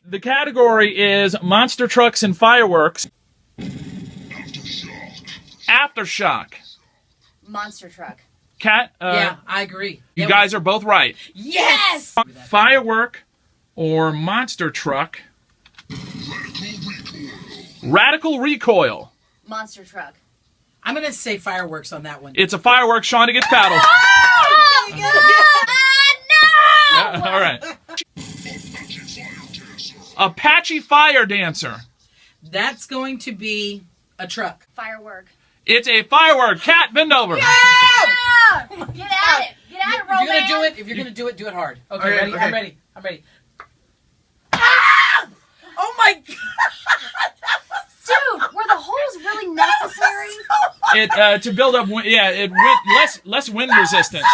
The category is monster trucks and fireworks. Aftershock. Monster truck. Cat. Yeah, I agree. You guys are both right. Yes! Firework or monster truck. Radical recoil. Monster truck. I'm going to say fireworks on that one. It's a firework. Shonda gets paddled. Oh, no! All right. Apache fire dancer. That's going to be a truck. Firework. It's a firework. Cat, bend over. Yeah! Get at it. Get at it, Roman. If you're gonna do it, do it hard. Okay, Okay, ready? okay. I'm ready. Ah! Oh my god! Dude, were the holes really necessary? It to build up. It less wind resistance.